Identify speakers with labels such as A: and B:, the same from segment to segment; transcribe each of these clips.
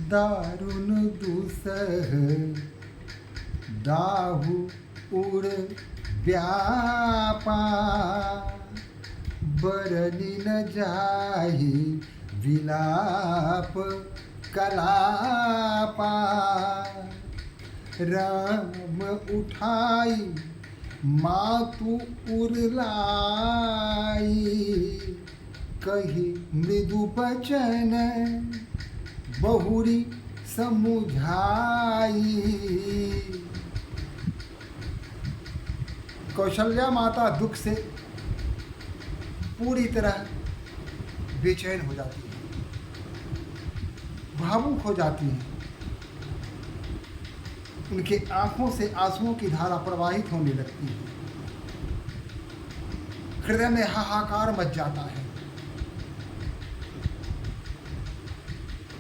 A: दारुण दुसह दाहु उड़ व्यापा बरनी न जाहि विलाप कलापा राम उठाई मातु उरलाई कही मृदु बचन बहुरी समुझाई। कौशल्या माता दुख से पूरी तरह बेचैन हो जाती है, भावुक हो जाती है। उनके आंखों से आंसुओं की धारा प्रवाहित होने लगती है, हृदय में हाहाकार मच जाता है।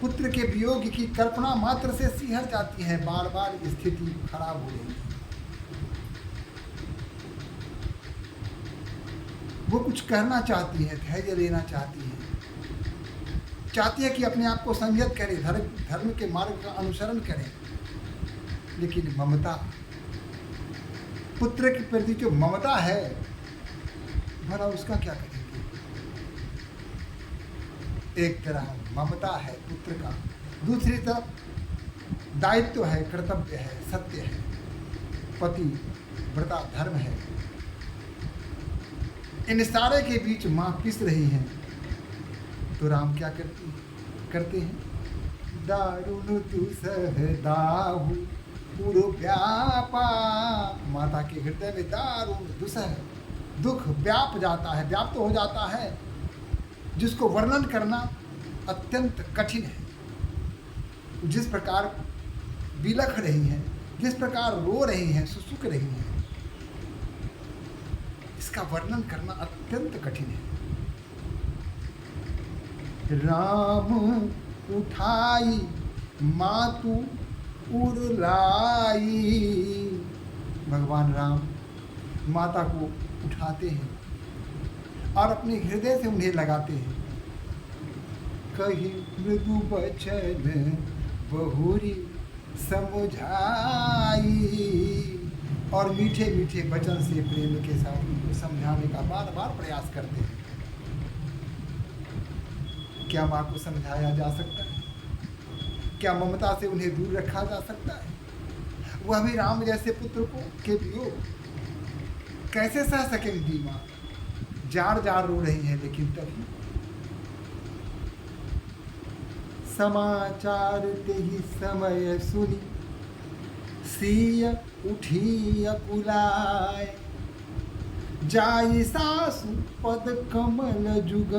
A: पुत्र के वियोग की कल्पना मात्र से सिहर जाती है। बार बार स्थिति खराब हो रही है। वो कुछ कहना चाहती है, धैर्य लेना चाहती है, चाहती है कि अपने आप को संयत करे, धर्म के मार्ग का अनुसरण करे, लेकिन ममता, पुत्र के प्रति जो ममता है, भला उसका क्या करेंगे। एक तरह ममता है पुत्र का, दूसरी तरफ दायित्व है, कर्तव्य है, सत्य है, पति व्रता धर्म है। इन सारे के बीच मां पिस रही हैं, तो राम क्या करते हैं? दारुण दुसह दाहु उड़ व्यापा। माता के हृदय में दारुण दुसह दुख व्याप जाता है, व्याप्त हो जाता है, जिसको वर्णन करना अत्यंत कठिन है। जिस प्रकार बिलख रही हैं, जिस प्रकार रो रही हैं, सुसुक रही हैं, इसका वर्णन करना अत्यंत कठिन है। राम उठाई मातु उरलाई। भगवान राम माता को उठाते हैं और अपने हृदय से उन्हें लगाते हैं। कही मृदु बचन बहुरी समझाई, और मीठे मीठे वचन से प्रेम के साथ उनको समझाने का बार बार प्रयास करते हैं। क्या माँ को समझाया जा सकता है? क्या ममता से उन्हें दूर रखा जा सकता है? वह भी राम जैसे पुत्र को के वियोग कैसे सह सकेंगी माँ? जार जार रो रही हैं, लेकिन तभी समाचार ते ही समय सुनी सिय उठी अकुलाय। जाई सासु पद कमल जुग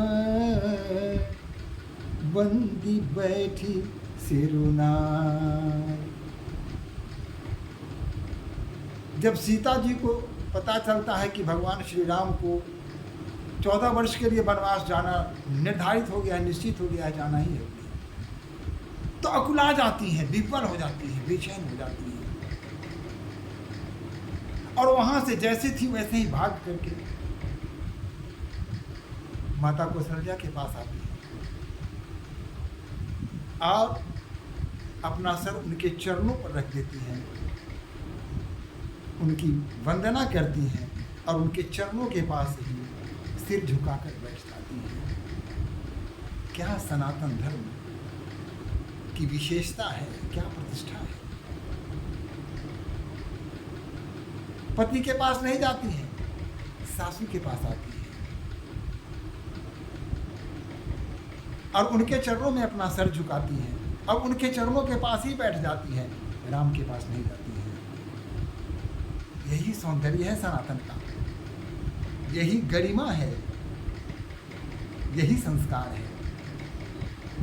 A: बंदी बैठी सिरुनाय। जब सीता जी को पता चलता है कि भगवान श्री राम को 14 वर्ष के लिए वनवास जाना निर्धारित हो गया है, निश्चित हो गया है, जाना ही है, तो अकुला जाती हैं, विफल हो जाती हैं, बेचैन हो जाती हैं, और वहां से जैसे थी वैसे ही भाग करके माता कौशल्या के पास आती है और अपना सर उनके चरणों पर रख देती हैं, उनकी वंदना करती हैं और उनके चरणों के पास ही सिर झुकाकर बैठ जाती हैं। क्या सनातन धर्म की विशेषता है, क्या प्रतिष्ठा है। पति के पास नहीं जाती है, सासू के पास आती है और उनके चरणों में अपना सर झुकाती है और उनके चरणों के पास ही बैठ जाती है, राम के पास नहीं जाती है। यही सौंदर्य है सनातन का, यही गरिमा है, यही संस्कार है।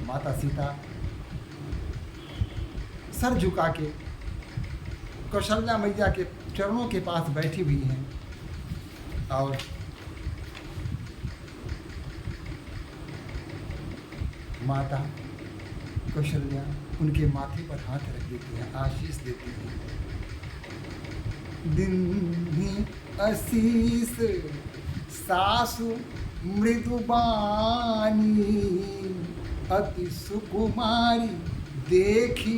A: माता सीता सर झुका के कौशल्या मैया के चरणों के पास बैठी हुई हैं और माता कौशल्या उनके माथे पर हाथ रख देती है, आशीष देती है। दिन आशीष सासु मृदुबानी अति सुकुमारी देखी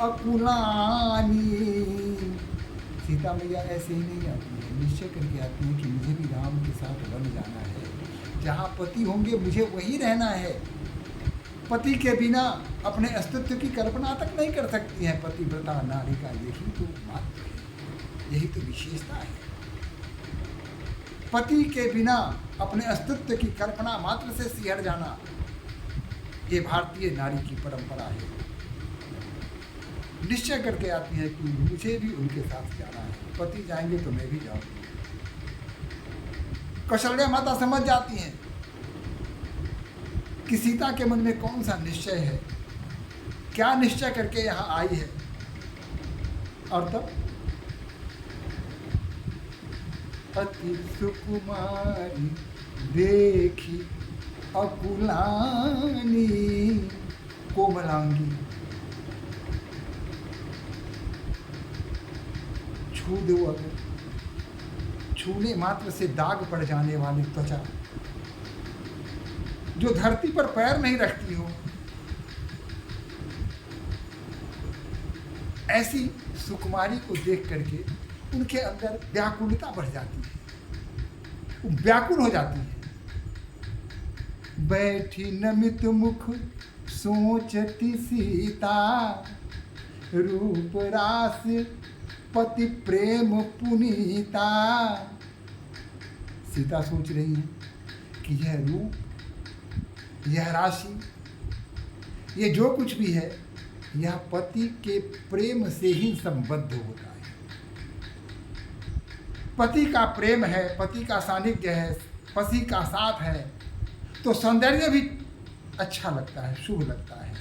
A: अकुलानी। सीता मैया ऐसे ही नहीं आती है, निश्चय करके आती है कि मुझे भी राम के साथ वन जाना है, जहाँ पति होंगे मुझे वहीं रहना है। पति के बिना अपने अस्तित्व की कल्पना तक नहीं कर सकती है पतिव्रता नारी का। यही तो मात्र है, यही तो विशेषता है। पति के बिना अपने अस्तित्व की कल्पना मात्र से सिहर जाना, ये भारतीय नारी की परंपरा है। निश्चय करके आती है कि मुझे भी उनके साथ जाना है, पति जाएंगे तो मैं भी जाऊंगी। कौशल्या माता समझ जाती हैं कि सीता के मन में कौन सा निश्चय है, क्या निश्चय करके यहाँ आई है। और तब अति सुकुमारी देखी अकुलानी, कोमलांगी, छू दो अगर, छूने मात्र से दाग पड़ जाने वाली त्वचा, जो धरती पर पैर नहीं रखती हो, ऐसी सुकुमारी को देख करके उनके अंदर व्याकुलता बढ़ जाती है, वो व्याकुल हो जाती है। बैठी नमित मुख सोचती सीता, रूप रास पति प्रेम पुनीता। सीता सोच रही है कि यह रूप, यह राशि, ये जो कुछ भी है, यह पति के प्रेम से ही संबद्ध होता है। पति का प्रेम है, पति का सानिध्य है, पति का साथ है, तो सौंदर्य भी अच्छा लगता है, शुभ लगता है।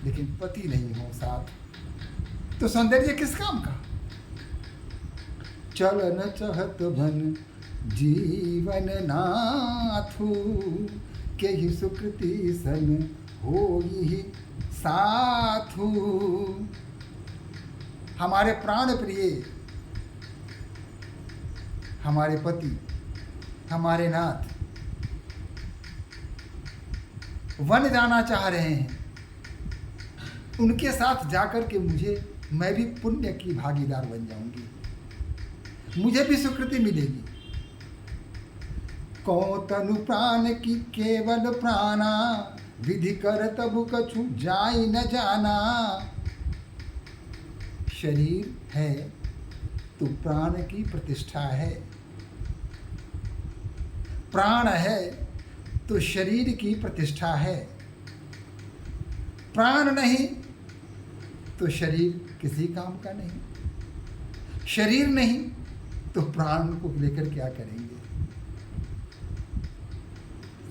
A: लेकिन पति नहीं हो साथ तो सौंदर्य किस काम का। चलन चहत भन जीवन नाथु, के ही सुकृति सन हो ही साथु। हमारे प्राण प्रिय, हमारे पति, हमारे नाथ वन जाना चाह रहे हैं। उनके साथ जाकर के मैं भी पुण्य की भागीदार बन जाऊंगी, मुझे भी सुकृति मिलेगी। कौतनु प्राण की केवल प्राणा, विधि कर तब कछु जाई न जाना। शरीर है तो प्राण की प्रतिष्ठा है, प्राण है तो शरीर की प्रतिष्ठा है। प्राण नहीं तो शरीर किसी काम का नहीं, शरीर नहीं तो प्राण को लेकर क्या करेंगे।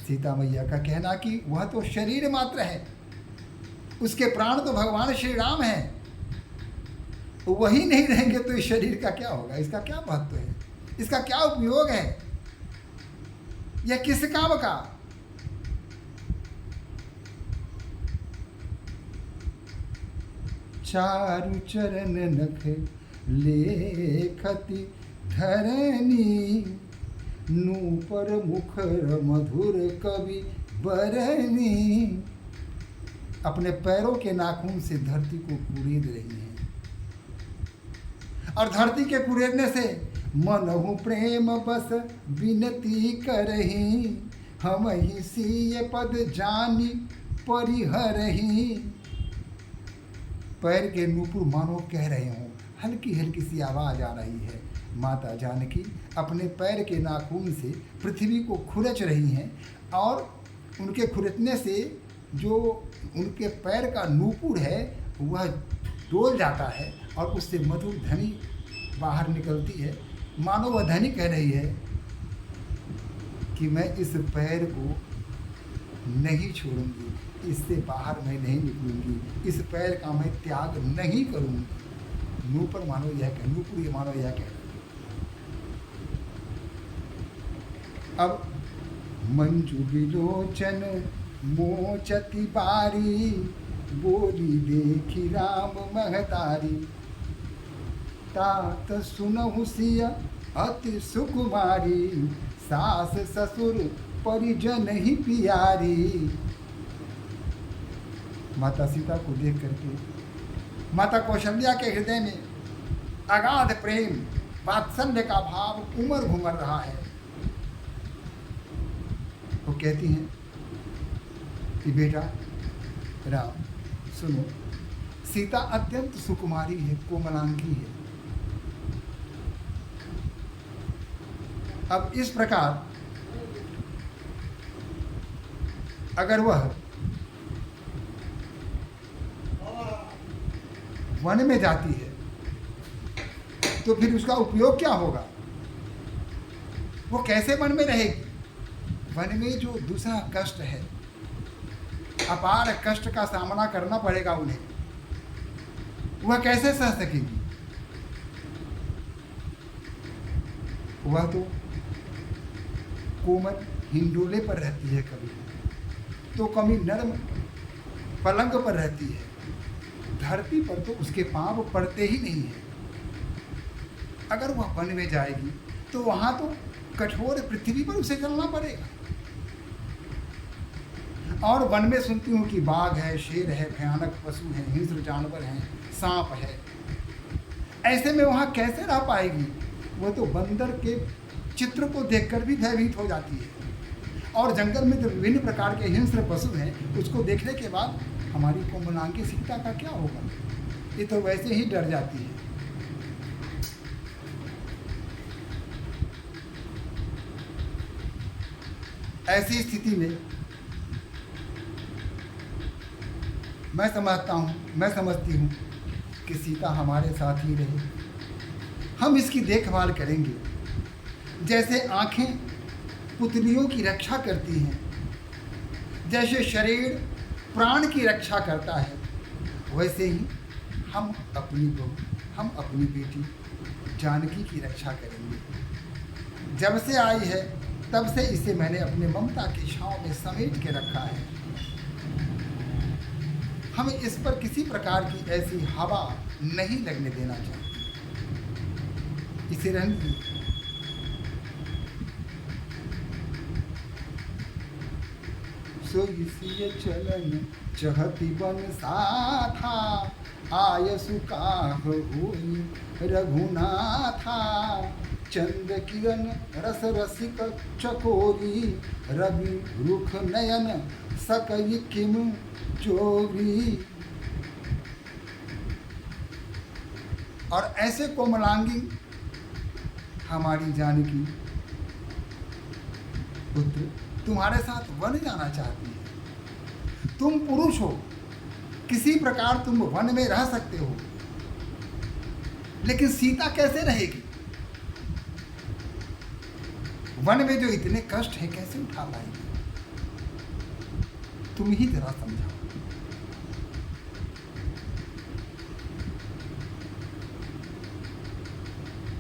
A: सीता मैया का कहना कि वह तो शरीर मात्र है, उसके प्राण तो भगवान श्री राम हैं, वही नहीं रहेंगे तो इस शरीर का क्या होगा, इसका क्या महत्व है, इसका क्या उपयोग है, यह किस काम का। चारु चरण नख लेखति धरनी, नूपर मुखर मधुर कवि बरनी। अपने पैरों के नाखून से धरती को कुरेद रही हैं, और धरती के कुरेदने से मनहु प्रेम बस विनती करही, हम ही सीय पद जानी परिहरही। पैर के नूपुर मानो कह रहे हों, हल्की हल्की सी आवाज़ आ रही है। माता जानकी अपने पैर के नाखून से पृथ्वी को खुरच रही हैं, और उनके खुरचने से जो उनके पैर का नूपुर है वह डोल जाता है, और उससे मधुर ध्वनि बाहर निकलती है। मानो वह ध्वनि कह रही है कि मैं इस पैर को नहीं छोड़ूंगी, इससे बाहर मैं नहीं निकलूंगी, इस पैर का मैं त्याग नहीं करूंगी। नूपुर मानो यह कह, नूपुर ये मानो यह कह। अब मंजू विलोचन मोचती बारी, बोली देखी राम महतारी। तात सुनहु सिय अति सुकुमारी, सास ससुर परिजन ही प्यारी। माता सीता को देख करके माता कौशल्या के हृदय में अगाध प्रेम वात्सल्य का भाव उमड़ घुमड़ रहा है। वो कहती हैं कि बेटा राम सुनो, सीता अत्यंत सुकुमारी है, कोमलांगी है। अब इस प्रकार अगर वह वन में जाती है तो फिर उसका उपयोग क्या होगा? वो कैसे वन में रहेगी? वन में जो दूसरा कष्ट है, अपार कष्ट का सामना करना पड़ेगा उन्हें, वह कैसे सह सकेगी? वह तो कोमल हिंडोले पर रहती है, कभी तो कभी नरम पलंग पर रहती है, धरती पर तो उसके पांव पड़ते ही नहीं है। अगर वह वन में जाएगी तो वहां तो कठोर पृथ्वी पर उसे चलना पड़ेगा। और वन में सुनती हूँ कि बाघ है, शेर है, भयानक पशु है, हिंस्र जानवर हैं, सांप है। ऐसे में वहाँ कैसे रह पाएगी? वो तो बंदर के चित्र को देखकर भी भयभीत हो जाती है। और जंगल में जो विभिन्न प्रकार के हिंस्र पशु हैं, उसको देखने के बाद हमारी कोमलांगी सीता का क्या होगा? ये तो वैसे ही डर जाती है। ऐसी स्थिति में मैं समझती हूँ कि सीता हमारे साथ ही रहे। हम इसकी देखभाल करेंगे, जैसे आँखें पुतलियों की रक्षा करती हैं, जैसे शरीर प्राण की रक्षा करता है, वैसे ही हम अपनी बहू, हम अपनी बेटी जानकी की रक्षा करेंगे। जब से आई है तब से इसे मैंने अपने ममता की छांव में समेट के रखा है। हमें इस पर किसी प्रकार की ऐसी हवा नहीं लगने देना चाहिए। इसे रहने दीजिए। सो इसी चलन चहती बन साथा, आयसु काह होई रघुनाथा। चंद किरण रस रसिक चकोरी, रवि रुख नयन सकई किम चोरी। और ऐसे कोमलांगी हमारी जानकी पुत्र तुम्हारे साथ वन जाना चाहती है। तुम पुरुष हो, किसी प्रकार तुम वन में रह सकते हो, लेकिन सीता कैसे रहेगी? वन में जो इतने कष्ट हैं कैसे उठा पाएगी? तुम ही जरा समझाओ।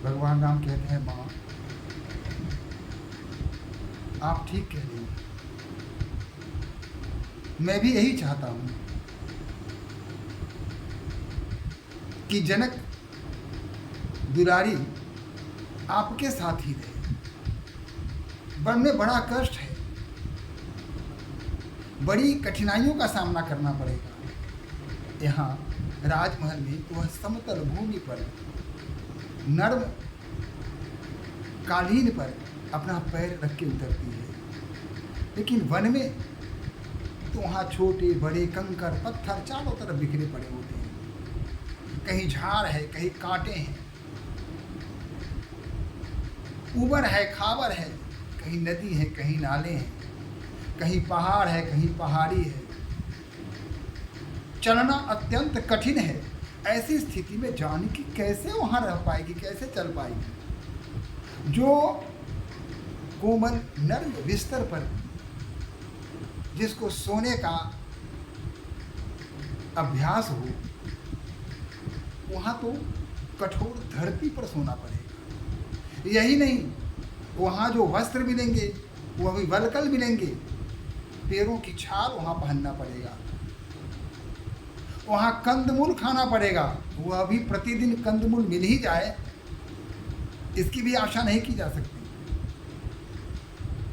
A: भगवान राम कहते हैं, मां आप ठीक कह रही हैं, मैं भी यही चाहता हूं कि जनक दुलारी आपके साथ ही रहे। वन में बड़ा कष्ट है, बड़ी कठिनाइयों का सामना करना पड़ेगा। यहाँ राजमहल में वह समतल भूमि पर नर्म कालीन पर अपना पैर रख के उतरती है, लेकिन वन में तो वहाँ छोटे बड़े कंकर पत्थर चारों तरफ बिखरे पड़े होते हैं। कहीं झाड़ है, कहीं कांटे हैं, ऊबड़ है, खावर है, कहीं नदी है, कहीं नाले हैं, कहीं पहाड़ है, कहीं पहाड़ी है। चलना अत्यंत कठिन है। ऐसी स्थिति में जानकी कैसे वहाँ रह पाएगी, कैसे चल पाएगी? जो कोमल नर्म बिस्तर पर जिसको सोने का अभ्यास हो, वहाँ तो कठोर धरती पर सोना पड़ेगा। यही नहीं, वहाँ जो वस्त्र मिलेंगे वह भी वलकल मिलेंगे, पैरों की छाल वहाँ पहनना पड़ेगा। वहाँ कंदमूल खाना पड़ेगा, वह भी प्रतिदिन कंदमूल मिल ही जाए इसकी भी आशा नहीं की जा सकती।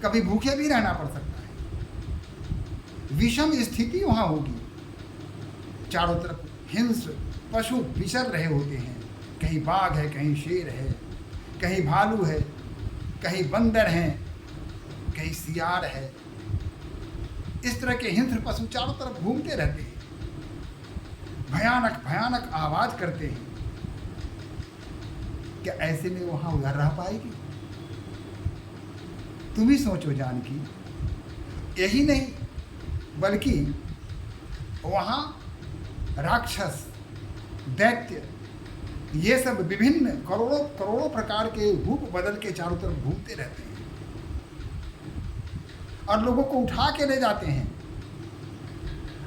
A: कभी भूखे भी रहना पड़ सकता है। विषम स्थिति वहाँ होगी। चारों तरफ हिंस्र पशु विचर रहे होते हैं। कहीं बाघ है, कहीं शेर है, कहीं भालू है, कहीं बंदर हैं, कहीं सियार है। इस तरह के हिंस्र पशु चारों तरफ घूमते रहते हैं, भयानक भयानक आवाज करते हैं। क्या ऐसे में वहां उधर रह पाएगी? तुम ही सोचो जानकी। यही नहीं बल्कि वहां राक्षस, दैत्य, ये सब विभिन्न करोड़ों करोड़ों प्रकार के रूप बदल के चारों तरफ घूमते रहते हैं और लोगों को उठा के ले जाते हैं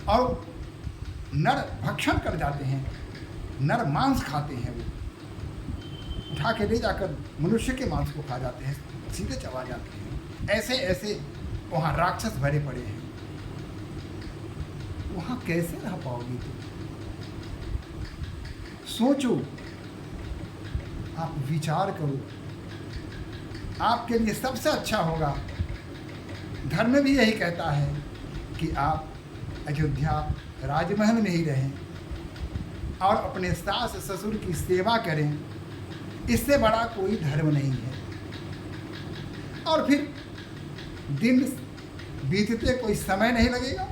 A: और नर भक्षण कर जाते हैं, नर मांस खाते हैं। वो उठा के ले जाकर मनुष्य के मांस को खा जाते हैं, सीधे चबा जाते हैं। ऐसे ऐसे वहाँ राक्षस भरे पड़े हैं। वहाँ कैसे रह पाओगी तुम? सोचो, आप विचार करो। आपके लिए सबसे अच्छा होगा, धर्म भी यही कहता है कि आप अयोध्या राजमहल में ही रहें और अपने सास ससुर की सेवा करें। इससे बड़ा कोई धर्म नहीं है। और फिर दिन बीतते कोई समय नहीं लगेगा,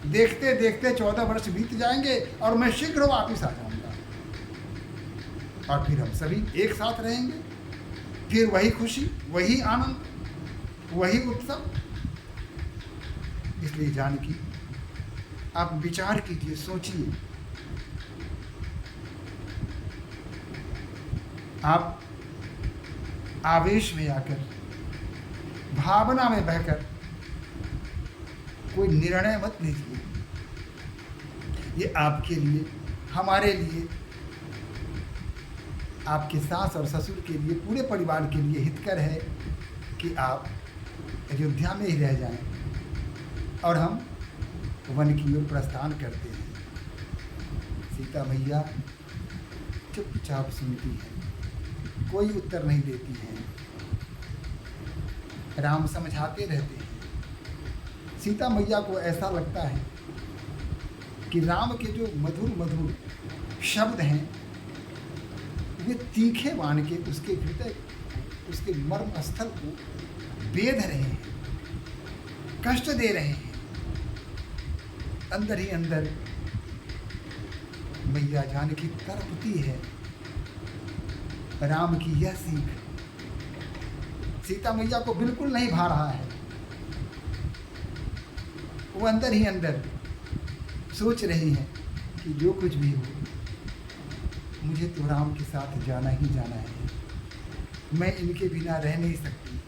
A: देखते देखते 14 वर्ष बीत जाएंगे और मैं शीघ्र वापिस आ जाऊंगा और फिर हम सभी एक साथ रहेंगे। फिर वही खुशी, वही आनंद, वही उत्सव। इसलिए जानकी, आप विचार कीजिए, सोचिए। आप आवेश में आकर, भावना में बहकर कोई निर्णय मत लीजिए। ये आपके लिए, हमारे लिए, आपके सास और ससुर के लिए, पूरे परिवार के लिए हितकर है कि आप अयोध्या में ही रह जाएं और हम वन की ओर प्रस्थान करते हैं। सीता मैया चुपचाप सुनती है, कोई उत्तर नहीं देती हैं। राम समझाते रहते हैं। सीता मैया को ऐसा लगता है कि राम के जो मधुर मधुर शब्द हैं वे तीखे बाण के उसके हृदय, उसके मर्म स्थल को बेध रहे हैं, कष्ट दे रहे हैं। अंदर ही अंदर मैया जानकी तड़पती है। राम की यह सीख सीता मैया को बिल्कुल नहीं भा रहा है। वो अंदर ही अंदर सोच रही है कि जो कुछ भी हो, मुझे तो राम के साथ जाना ही जाना है। मैं इनके बिना रह नहीं सकती।